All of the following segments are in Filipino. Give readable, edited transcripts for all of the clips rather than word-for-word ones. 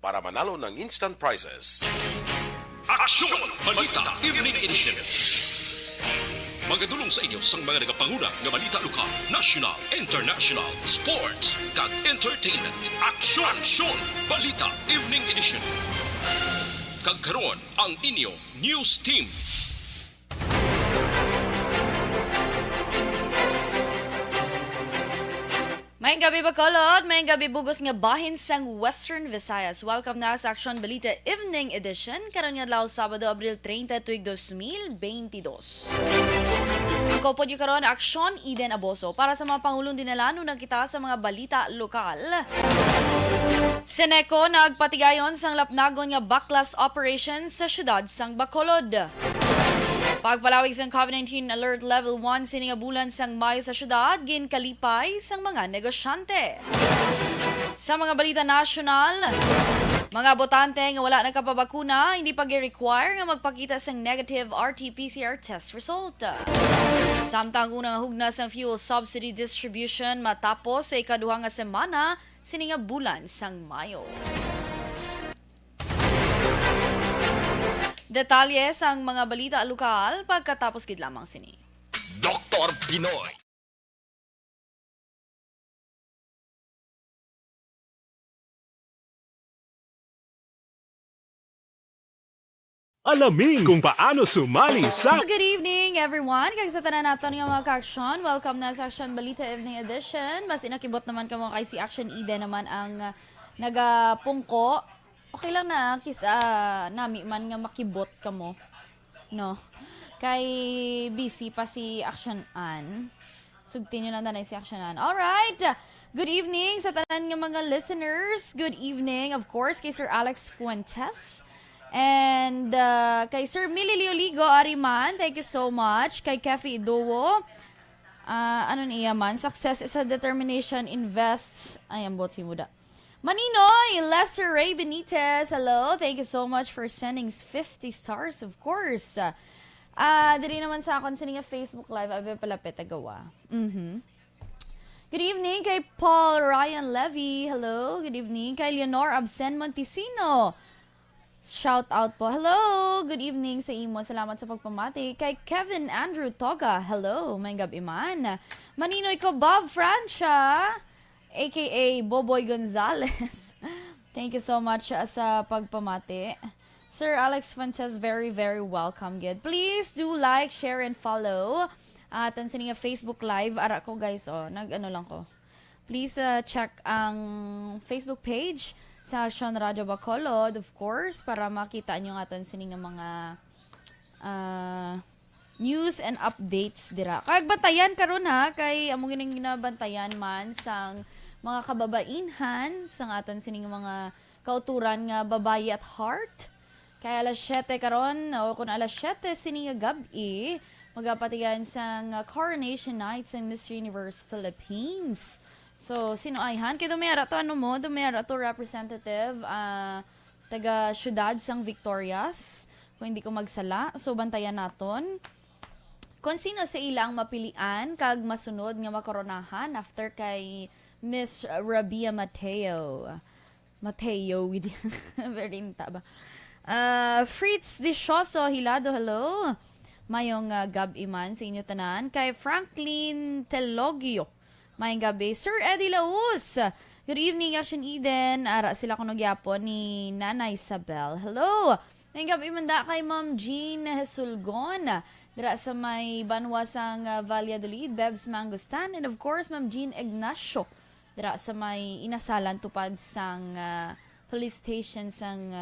para manalo ng instant prizes. Aksyon! Balita Evening Edition. Magadulong sa inyo sang mga nagapanguna nga balita lokal, national, international, sports, kag entertainment. Aksyon! Balita Evening Edition. Kag karon ang inyo news team. May gabi Bacolod, may gabi bugos nga bahin sang Western Visayas. Welcome na sa Aksyon Balita Evening Edition. Karon nga adlaw Sabado, Abril 30, tuig 2022. Ikaw po yung karon Aksyon Eden Aboso para sa mga pangulong dinalano ng kita sa mga balita lokal. Seneco nagpatigayon sang lapnagon nga backlash operation sa syudad sang Bacolod. Pagpalawig sang COVID-19 Alert Level 1 sininga bulan sang Mayo sa syudad, ginkalipay sang mga negosyante. Sa mga balita nasyonal, mga botante nga wala nakapabakuna, hindi pa gi-require nga magpakita sang negative RT-PCR test result. Samtang unang hugna sang fuel subsidy distribution matapos sa ikaduha nga semana sininga bulan sang Mayo. Detalye sang mga balita lokal pagkatapos gid lamang sini. Dr. Pinoy. Alamin kung paano sumali sa Good evening everyone. Kag sa tanan naton nga mga ka-aksyon, welcome na sa Aksyon Balita Evening Edition. Mas inakibot naman kamo kay si Action Eden naman ang nagapungko. Okay lang na kisa nami man nga makibot kamo. No. Kay busy pa si Action Ann. Sugtin nyo lang tanay si Action Ann. Alright. Good evening sa tanan nga mga listeners. Good evening of course kay Sir Alex Fuentes. And kay Sir Millie Leoligo Ariman, thank you so much. Kay Kefi Idowo, ano niya man, success is a determination, invests, ayan, bot si Muda. Maninoy, Lester Ray Benitez, hello, thank you so much for sending 50 stars, of course. Diri naman sa akon sa nga Facebook Live, abi palapit agawa. Good evening kay Paul Ryan Levy, hello, good evening. Kay Leonor Absen Montesino, shout out po. Hello! Good evening sa imo. Salamat sa pagpamati. Kay Kevin Andrew Toga. Hello! May gabi man. Maninoy ko Bob Francia, aka Boboy Gonzales. Thank you so much sa pagpamati. Sir Alex Fuentes, very, very welcome. Good. Please do like, share, and follow. At ang sininga Facebook Live. Ara ko guys, nag-ano lang ko. Please check ang Facebook page sa Aksyon Radyo Bacolod, of course, para makita nyo nga ito sining mga news and updates dira. Kag bantayan karon ha, kay among ginang ginabantayan man sang mga kababainhan sang aton sining mga kauturan nga babayi at heart. Kay alas 7 karon, o kung alas 7 sining gabi, magapatigan sang Coronation Night sang Miss Universe Philippines. So, sino ayhan? Kaya dumera to, dumera to representative, taga syudad sang Victorias. Kung hindi ko magsala. So, bantayan naton. Kung sino sa ilang mapilian, kag masunod nga makoronahan after kay Miss Rabia Mateo. Very ba? Fritz Dichoso, Hilado, hello. Mayong gab-iman sa inyo tanan. Kay Franklin Telogio, may gabi. Sir Eddie Laus, good evening, Action Eden. Ara sila ko nagyapon ni Nana Isabel. Hello. May gabi manda kay Ma'am Jean Hesulgon. Dira sa may banwasang Valladolid, Bebs Mangustan. And of course, Ma'am Jean Ignacio. Dira sa may inasalan tupad sang police station sang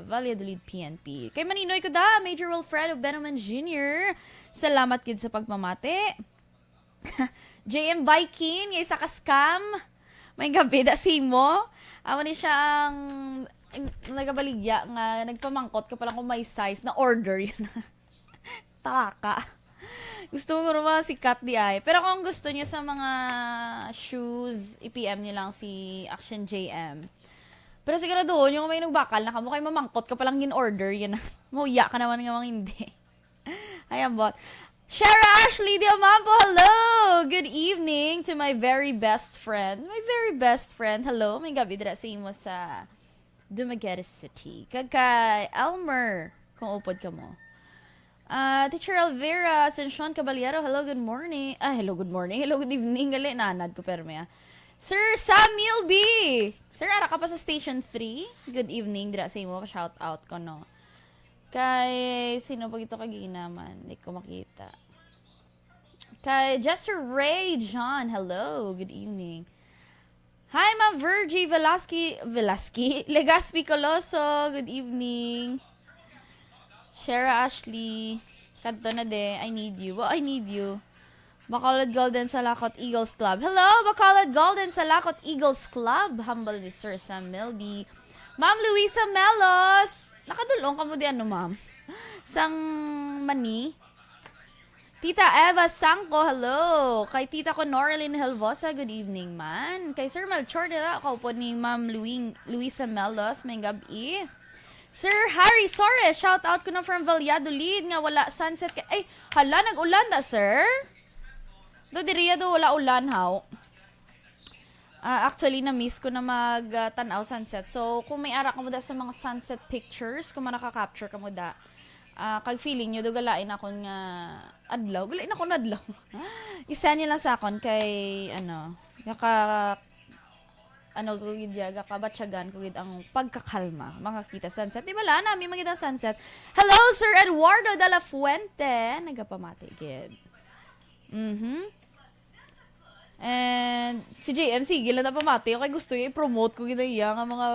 Valladolid PNP. Kay Maninoy ko da, Major Wilfredo Benaman Jr. Salamat gid sa pagpamate. JM Bikin, yung isa ka-scam. May gabi da si mo. Awan ni siya ang nagabaligya nga nagpamangkot ka palang kung may size na order yun. Taka. Gusto mo naman si Kat di ay. Pero kung gusto niyo sa mga shoes, i-PM niyo lang si Action JM. Pero siguro doon, yung may nagbakal na ka mo kayo mamangkot ka palang in-order, yun na. Mauya ka naman nga hindi. Ayan bot. Shara Ashley Diamampo, hello! Good evening to my very best friend. My very best friend, hello. May gabi dira sa imo sa Dumaguete City. Kagkay Elmer, kung upod ka mo. Teacher Elvira, Ascension Caballero, hello, good morning. Hello, good morning. Hello, good evening. Gali, nanad ko perme. Sir Samuel B. Sir, ara ka pa sa Station 3? Good evening. Dira sa imo, shout out ko, no? Kay, sino pag ito kaginaman? Hindi ko makita. Kay Jester Ray John, hello, good evening. Hi, Ma'am Virgie Velasquez, Legaspi Coloso, good evening. Shara Ashley, kanto na de, I need you. Well, I need you. Bacolod Golden Salakot Eagles Club. Hello, Bacolod Golden Salakot Eagles Club. Humble ni Sir Sam Milby. Ma'am Luisa Melos. Nakadulong ka mo di ano, ma'am? Sang Mani. Tita Eva Sangko, hello. Kay Tita ko Noraline Helvosa, good evening, man. Kay Sir Melchor nila, ako po ni Ma'am Luisa Melos, may gabi. Sir Harry Sores, shout out ko na from Valladolid nga wala sunset. Ay, hala, nag-ulan na, sir? Do diriya do wala ulan haw. Actually na-miss ko na mag-tanaw sunset. So kung may ara ka mo da sa mga sunset pictures, kung makaka-capture ka mo da, kag feeling nyo do galain ako nga adlaw. Galain ako na adlaw. Isa niyo lang sa akon kay kugid yaga kabatsagan kugid ang pagkakalma. Makakita sunset. Di ba la nami magida sunset. Hello Sir Eduardo de la Fuente. Nagapamati gid. And si JMC, gila na pamati. Okay, gusto yung i-promote ko ginaya nga mga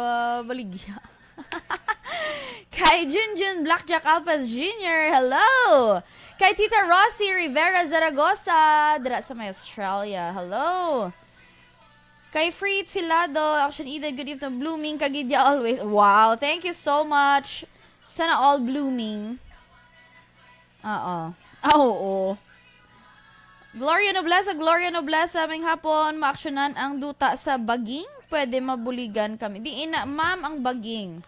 baligya. Kay Junjun Blackjack Alphas Jr., hello! Kay Tita Rossi Rivera Zaragoza, dira sa may Australia, hello! Kay Fritz Hilado, Aksyon Eden, good evening, blooming, kagidya always. Wow, thank you so much. Sana all blooming. Oo. Gloria Noblesa, aming hapon, maaksyonan ang duta sa baging. Pwede mabuligan kami. Di ina, ma'am, ang baging.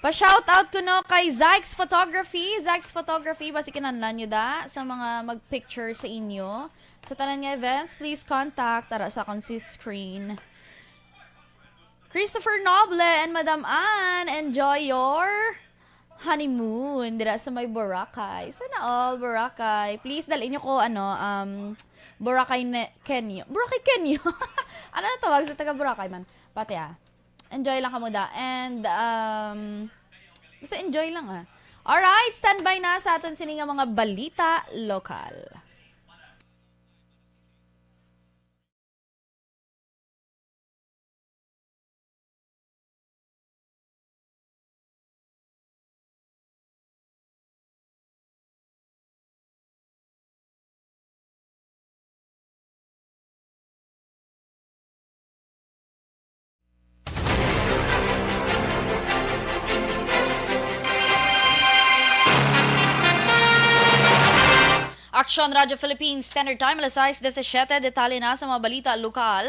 Pa-shoutout ko no kay Zykes Photography, basi kinanlan nyo da sa mga mag-picture sa inyo. Sa tanan nga events, please contact tara sa akong si screen. Christopher Noble and Madam Ann, enjoy your honeymoon dira sa may Boracay. Sana all Boracay. Please dalhin niyo ko Boracay Kenyo. Boracay Kenyo. Ano na tawag sa taga Boracay man? Pati enjoy lang kamo da. And basta enjoy lang Alright, standby na sa aton sini nga mga balita lokal. Aksyon Radio Philippines Standard Time, alas 6:17, detalye na sa mga balita lokal.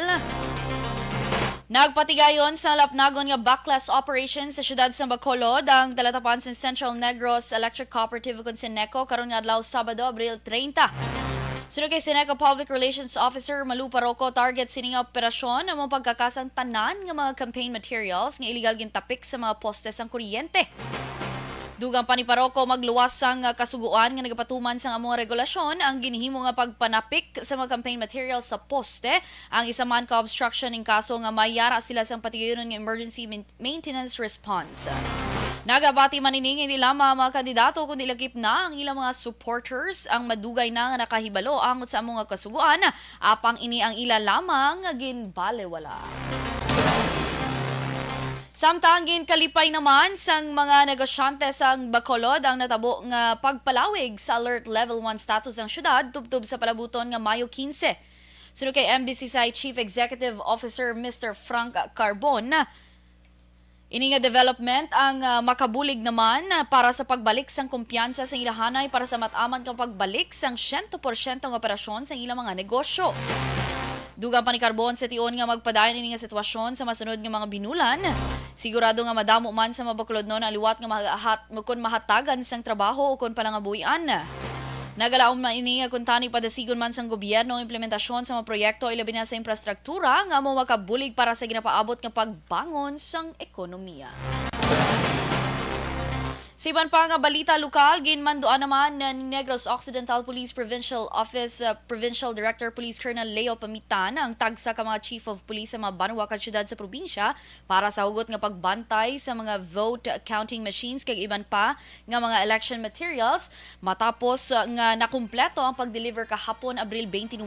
Nagpatigayon sa lapnagon nga backlash operation sa syudad sa Bacolod ang talatapan sa Central Negros Electric Cooperative ug Sineco karon nga adlaw Sabado, Abril 30. Sunod kay Sineco Public Relations Officer Malu Paroco, target sining operasyon ang mga pagkakasang tanan nga mga campaign materials nga illegal gintapik sa mga postes sang kuryente. Dugang pa ni Paroco magluwas sang kasuguan nga nagapatuman sang among regulasyon ang ginhimo nga pagpanapik sa mga campaign materials sa poste. Ang isa man ka obstruction ning kaso nga mayara sila sang patigayon nga emergency maintenance response. Nagabati man ini hindi lamang mga kandidato kundi lagip na ang ilang mga supporters ang madugay na nga nakahibalo angot sa among kasuguan apang ini ang ila lamang nga ginbalewala. Samtang kalipay naman sang mga negosyante sang Bacolod ang natabo nga pagpalawig sa Alert Level 1 status ang syudad tubtob sa palabuton nga Mayo 15. Sunod kay MBCCI Chief Executive Officer Mr. Frank Carbon, ini nga development ang makabulig naman para sa pagbalik sang kumpiyansa sa ilahanay para sa mataman kang pagbalik sang 100% ng operasyon sa ilang mga negosyo. Dugang pa ni Carbon sa tion nga magpadayon ini nga sitwasyon sa masunod nga mga binulan. Sigurado nga madamo man sa mga Bacolod no na liwat nga kun mahatagan sang trabaho o kun palangabuhian. Nagalaom man ini kung tani padasigon man sang gobyerno ang implementasyon sa mga proyekto ilabi na sa infrastruktura nga mo makabulig para sa ginapaabot nga pagbangon sang ekonomiya. Sa iban pa nga balita lokal, ginmandoan naman ni Negros Occidental Police Provincial Office Provincial Director Police Colonel Leo Pamitan ang tagsa ka mga Chief of Police sa mga banwa kag syudad sa probinsya para sa hugot nga pagbantay sa mga vote counting machines kag iban pa nga mga election materials matapos nga nakumpleto ang pag-deliver kahapon Abril 29.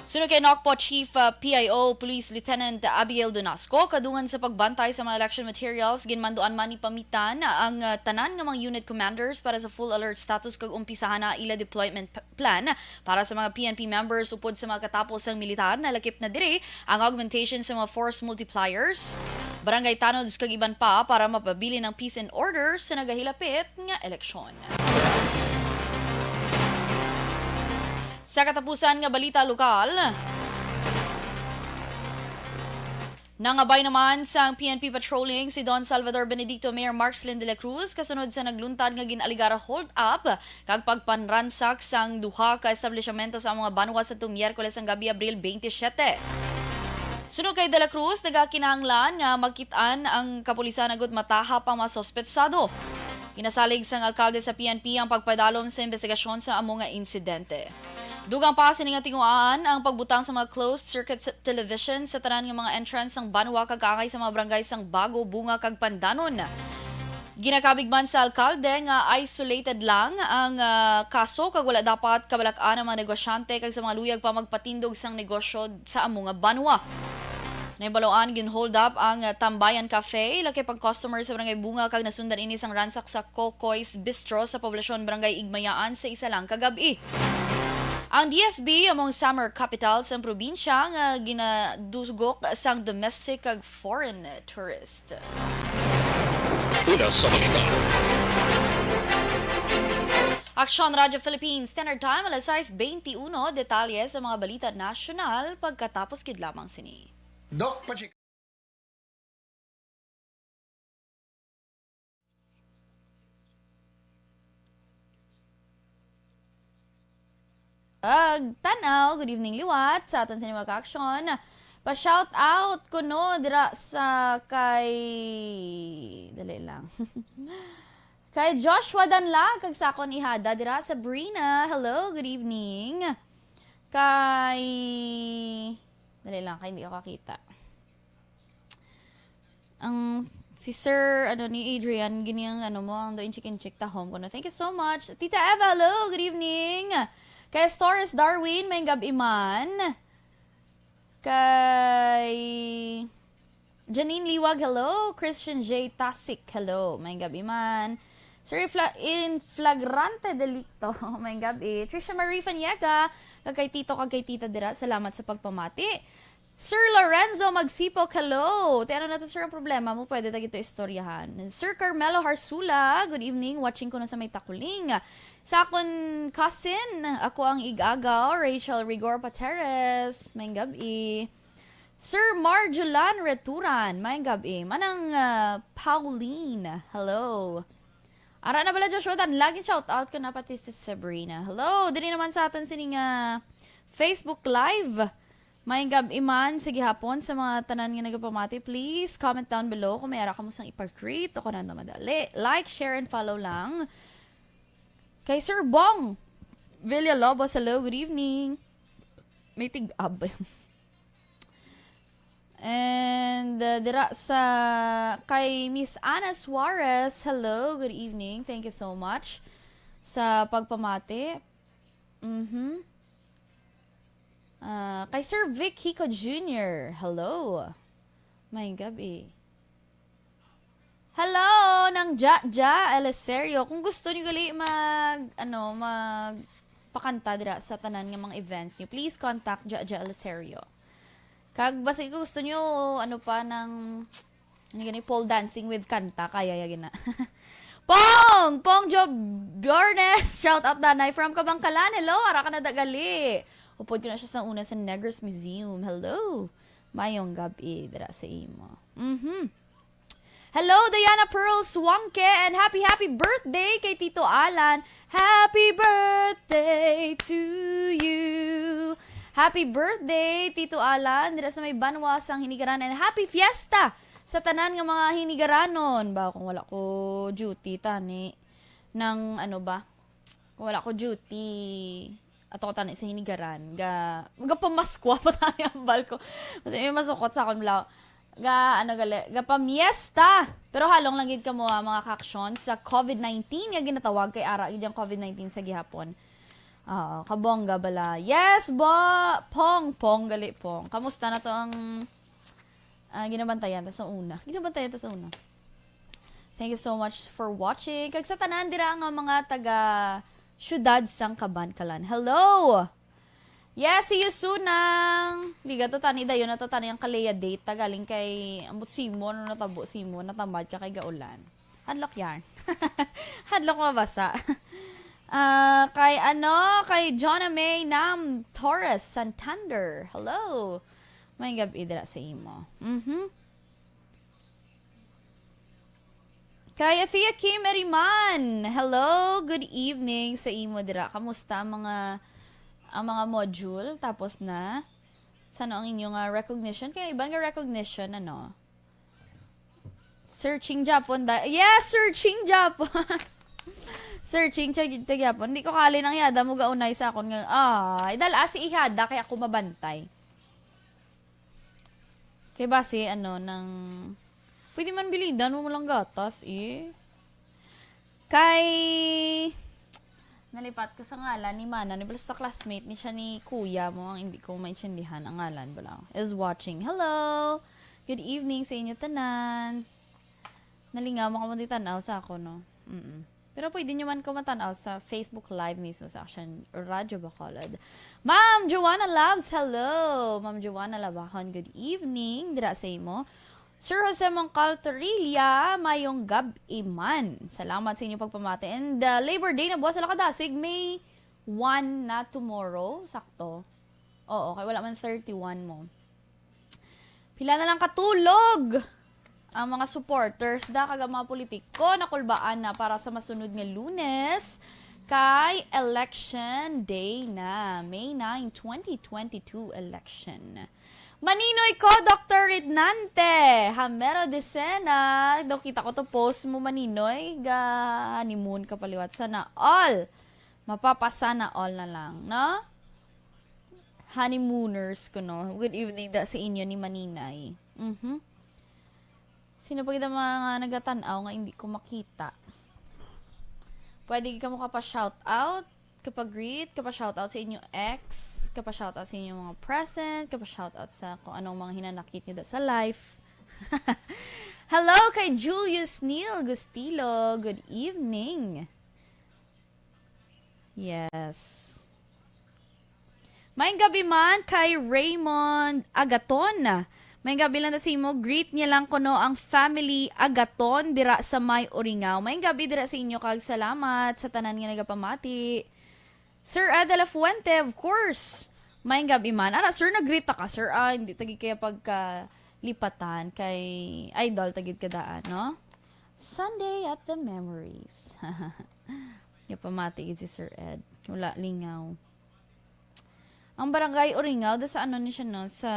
Sunod kay Nokpo Chief PIO Police Lieutenant Abigail Donasco, kadungan sa pagbantay sa mga election materials, ginmandoan man ni Pamitan ang tanan nga mga unit commanders para sa full alert status kag umpisahan na ila deployment plan para sa mga PNP members upod sa mga katapos ng militar na lakip na dire ang augmentation sa mga force multipliers, barangay tanods kag iban pa para mapabili ng peace and order sa nagahilapit nga eleksyon. Sa katapusan nga balita lokal, nangabay naman sa PNP patrolling si Don Salvador Benedicto Mayor Marcelin de la Cruz kasunod sa nagluntad nga ginaligara hold up kag pagpanransak sang duha ka establishmento sa mga banwa sa Miyerkules ang gabi Abril 27. Sunod kay de la Cruz, nagakinahanglan nga magkitaan ang kapulisan agud mataha pang mga sospetsado. Inasalig sang alkalde sa PNP ang pagpadalom sa investigasyon sa amo nga insidente. Dugang pa sini nga tinguaan ang pagbutang sa mga closed circuit television sa tanan nga mga entrance sang banwa kag angay sa mga barangay sang Bago, Bunga kag Pandanon. Ginakabig man sa alkalde nga isolated lang ang kaso kag wala dapat kabalak-an ang mga negosyante kag sa mga luyag pa magpatindog sang negosyo sa amo nga banwa. Naibaloan gin-hold up ang Tambayan Cafe, laki pag customer sa barangay Bunga kag nasundan ini sang ransak sa Kokoy's Bistro sa poblasyon barangay Igmayaan sa isa lang kagabi. Ang DSB among summer capitals sa probinsya nga ginadugok sang domestic kag foreign tourist. Una sa balita. Aksyon Radio Philippines Standard Time alas 6:21 detalye sa mga balita nasyonal pagkatapos kid lamang sini. Doc Pachick. Tanaw, good evening liwat sa aton sa mga aksyon. Pa-shout out ko no dira sa kay dali lang. Kay Joshua Danla kag sa akon ihada dira sa Brina. Hello, good evening. Kay dali lang kay hindi ako kakita. Ang si Sir ni Adrian gining mo ang doin chicken chick ta home ko no. Thank you so much. Tita Eva, hello, good evening. Kay Stories Darwin, may gabi man. Kay Janine Liwag, hello. Christian J. Tasik, hello. May gabi man. Sir in Flagrante Delicto, may gabi. Trisha Marie Faniega, kay Tito, kay Tita Dira, salamat sa pagpamati. Sir Lorenzo Magsipok, hello. Ano na to, sir, ang problema mo? Pwede tayo ito istoryahan. Sir Carmelo Harsula, good evening. Watching ko na sa may takuling. Sa akong cousin, ako ang igagaw, Rachel Rigor Pateres, may gabi. Sir Marjulan Returan, may gabi. Manang Pauline, hello. Ara na bala Joshua, laging shout out ko na pati si Sabrina. Hello, dili naman sa atin sining Facebook Live. May gabi man, sige hapon sa mga tanan nga nagpamati, please comment down below kung may ara ka mo sang ipag-create o kung na madali. Like, share, and follow lang. Kay Sir Bong Villalobos, hello, good evening. May tig-ab. And dira sa kay Miss Ana Suarez, hello, good evening. Thank you so much sa pagpamati. Kay Sir Vic Hico Jr., hello. May gabi. Hello, ng Ja Eliserio. Kung gusto niyo gali pakanta dira sa tanan ng mga events niyo, please contact Ja Eliserio. Kag basta kung gusto niyo pole dancing with kanta, kaya yagin na. Pong Job Bjornes, shout out Danay from Kabangkalan. Hello, ara ka na dagali. Upod ko na siya sa una sa Negros Museum. Hello. Mayong gabi dira sa imo. Hello, Diana Pearl Swanke, and happy birthday kay Tito Alan. Happy birthday to you. Happy birthday, Tito Alan. Dira sa may banwas ang hinigaran, and happy fiesta sa tanan nga mga hinigaranon. Ba, kung wala ko duty, tani, ng ano ba? Kung wala ko duty, ato ko tani sa hinigaran, ga pamaskwa pa tani ang balko. Kasi may masukot sa akong blaw. Ga pamiesta. Pero halong lang gid kamo mga kaksyon sa COVID-19 nga ginatawag kay ara gid ang COVID-19 sa gihapon. Kabongga bala. Yes, pong gali pong. Kamusta na to ang ginabantayan ta sa una. Thank you so much for watching. Kag sa tanan dira nga mga taga syudad sang Kabankalan. Hello! Yes, see you soon nang liga to tani dayon na to tani ang Kalea date galing kay ambot Simon no natabo Simon natambad ka kay Gaulan. Hadlock yarn. Hadlock mabasa. Kay Jonna May Nam Torres Santander. Hello. May gabi dira sa imo. Kay Afia Kim Eriman. Hello, good evening sa imo dira. Kamusta ang mga module tapos na? Sana ang inyong recognition? Kaya ibang recognition ano? Searching Japon. Yes, searching Japon. Searching Japon. Hindi ko kali nang yada mo gaunay sa akon nga. Dala si ihada kaya ako mabantay. Kaya base ng pwede man bilidan mo lang gatas Kay nalipat ko sa ngalan ni Mana, ni basta classmate ni siya ni kuya mo, ang hindi ko maintindihan ang ngalan bala. Is watching. Hello! Good evening sa inyo tanan. Nalingaw mo ka mo tanaw sa ako, no? Pero pwede nyo man ko matanaw sa Facebook Live mismo sa Aksyon Radyo Bacolod. Ma'am Joanna Loves, hello! Ma'am Joanna Labahon, good evening. Dira sa imo. Sir Jose Moncal Torilla, mayong gab-iman. Salamat sa inyong pagpamati. And Labor Day na buwas sa Lakadasig, May 1 na tomorrow. Sakto. Oo, kaya wala man 31 mo. Pila na lang katulog ang mga supporters da kaga mga politiko na kulbaan na para sa masunod nga Lunes kay election day na. May 9, 2022 election. Maninoy ko, Dr. Ridnante. Hamero de Sena. Daw kita ko to post mo, Maninoy. Honeymoon ka paliwat. Sana all. Mapapasana all na lang, no? Honeymooners ko, no? Good evening da sa inyo ni Maninay. Sino pa kita mga nagatanaw nga hindi ko makita? Pwede ka mo kapa-shoutout, kapa-greet, kapa-shoutout sa inyo ex, kapa-shoutout sa inyong mga present, kapa-shoutout sa kung anong mga hinanakit nyo sa life. Hello kay Julius Neil Gustilo. Good evening. Yes. May gabi man kay Raymond Agaton. May gabi lang na si mo, greet niya lang kuno ang family Agaton dira sa May Oringaw. May gabi dira sa inyo kag salamat sa tanan nga nagapamati. Sir Adela Fuente, of course. May gabi man. Sir, nag-greet ka, sir. Hindi tagi kaya pagkalipatan kay idol tagid kadaan, no? Sunday at the Memories. Yapamati si Sir Ed. Wala lingaw. Ang barangay Oringaw, sa ano ni siya, no? Sa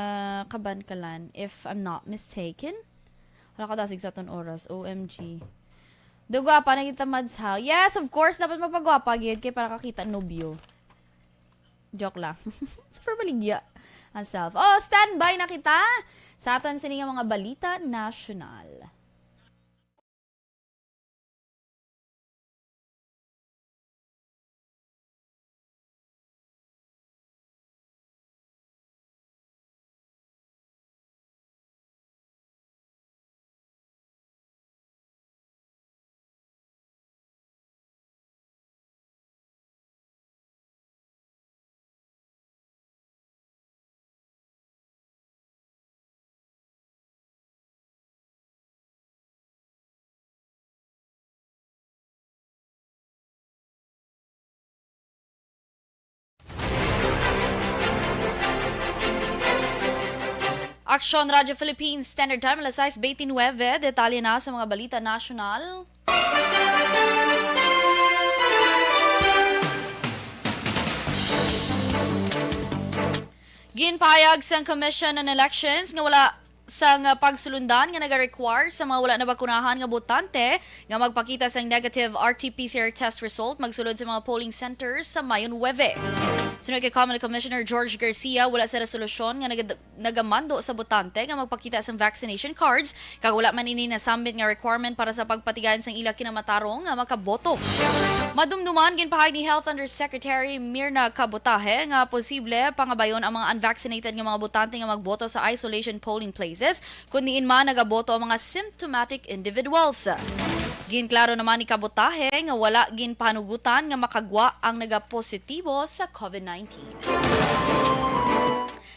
Kabankalan, if I'm not mistaken. Wala ka dasig sa ton oras. OMG. Dugwapa na kita madshaw. Yes, of course, dapat mapagwapa, gid kay para kakita nobyo. Joke lang. Super baligya ang self. Standby na kita sa atin sininga mga balita national. Aksyon Radyo Philippines Standard Time alas 6:29. Detalye na sa mga balita nasyonal. Ginpahayag sa Commission on Elections nga wala sang pagsulundan nga naga-require sa mga wala na bakunahan nga botante nga magpakita sang negative RT-PCR test result magsulod sa mga polling centers sa Mayon 9. Sunod kay Common Commissioner George Garcia, wala sa resolusyon nga nagamando sa botante nga magpakita sang vaccination cards kag wala man ini nasambit nga requirement para sa pagpatigayon sang ila kinamatarong nga makaboto. Madumduman ginpahayag ni Health Undersecretary Mirna Kabutahe nga posible pangabayon ang mga unvaccinated nga mga botante nga magboto sa isolation polling places kundi man nagaboto ang mga symptomatic individuals. Ginklaro naman ni Kabutahe nga wala ginpanugutan nga makagwa ang nagapositibo sa COVID-19.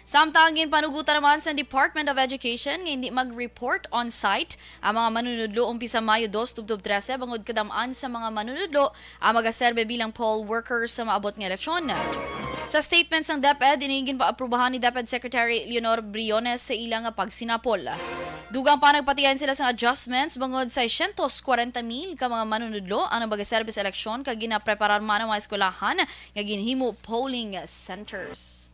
Samtang ginpanugutan naman sa Department of Education nga hindi mag-report on-site ang mga manunudlo umpisa Mayo 2, 2013 bangod kadamaan sa mga manunudlo ang magaserbe bilang poll workers sa maabot nga eleksyon. Sa statements ng DepEd, dinigin pa aprubahan ni DepEd Secretary Leonor Briones sa ilang pagsinapol. Dugang pa nagpatiyan sila sa adjustments bangod sa 140,000 ka mga manunudlo ang nabagaserbe sa eleksyon kag ginapreparar man ang mga eskwelahan nga ginhimo polling centers.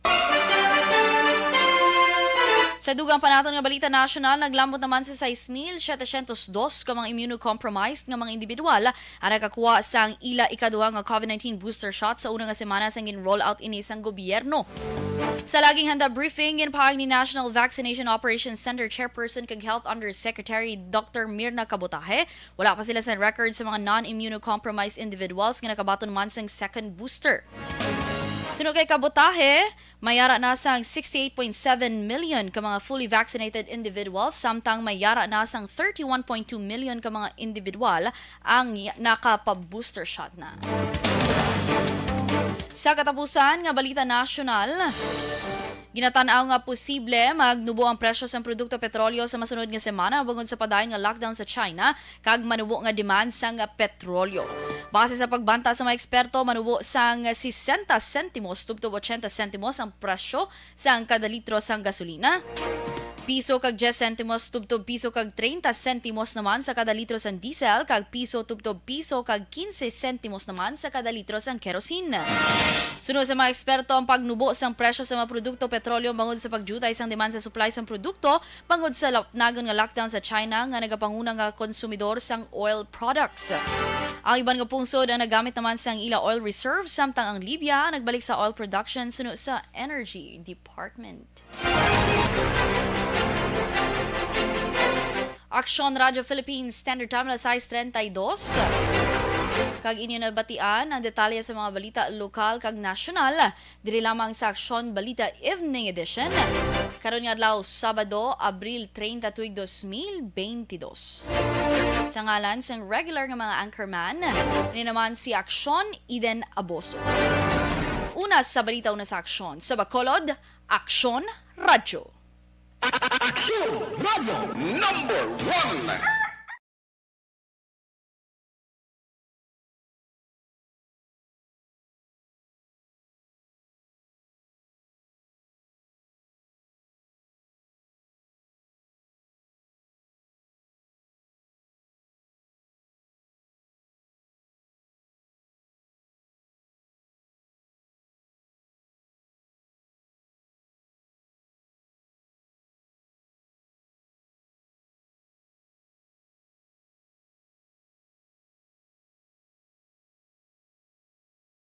Sa dugang panaton nga balita nasyonal, naglambot naman sa 6,702 ka mga immunocompromised nga mga individual ang nakakuha sang ila ikaduha nga COVID-19 booster shot sa unang nga semana sang gin-roll out ini sang gobyerno. Sa laging handa briefing, ginpahayag ni National Vaccination Operations Center Chairperson kag Health Undersecretary Dr. Mirna Kabutahe, wala pa sila sa record sa mga non-immunocompromised individuals nga nakabaton man sang second booster. Sunod kay Kabutahe, mayara na sang 68.7 million ka mga fully vaccinated individuals samtang mayara na sang 31.2 million ka mga individual ang nakapa-booster shot na. Sa katapusan nga balita nasyonal, ginatanaw nga posible magnubo ang presyo sa produkto petrolyo sa masunod nga semana bangod sa padayon nga lockdown sa China kag manubo nga demand sang petrolyo. Base sa pagbanta sa mga eksperto, manubo sang 60 sentimos tubtob 80 sentimos ang presyo sang kada litro sang gasolina. Piso kag 10 sentimos tubtob piso kag 30 sentimos naman sa kada litro sang diesel kag piso tubtob piso kag 15 sentimos naman sa kada litro sang kerosene. Sunod sa mga eksperto ang pagnubo sang presyo sa mga produkto petrolyo bangod sa pagjutay sang demand sa supply sang produkto bangod sa nagon nga lockdown sa China nga nagapanguna nga konsumidor sang oil products. Ang iban nga pungsod ang nagamit naman sang ila oil reserve samtang ang Libya nagbalik sa oil production sunod sa Energy Department. Aksyon Radyo Philippines Standard Time alas 6:32. Kag inyo nabatian ang detalye sa mga balita lokal kag nasyonal diri lamang sa Aksyon Balita Evening Edition karon nga adlaw Sabado, Abril 30, 2022. Sa ngalan sang regular nga mga anchorman, ini naman si Aksyon Eden Aboso. Una sa balita, una sa Aksyon. Sa Bacolod, Aksyon Radyo. Number 1.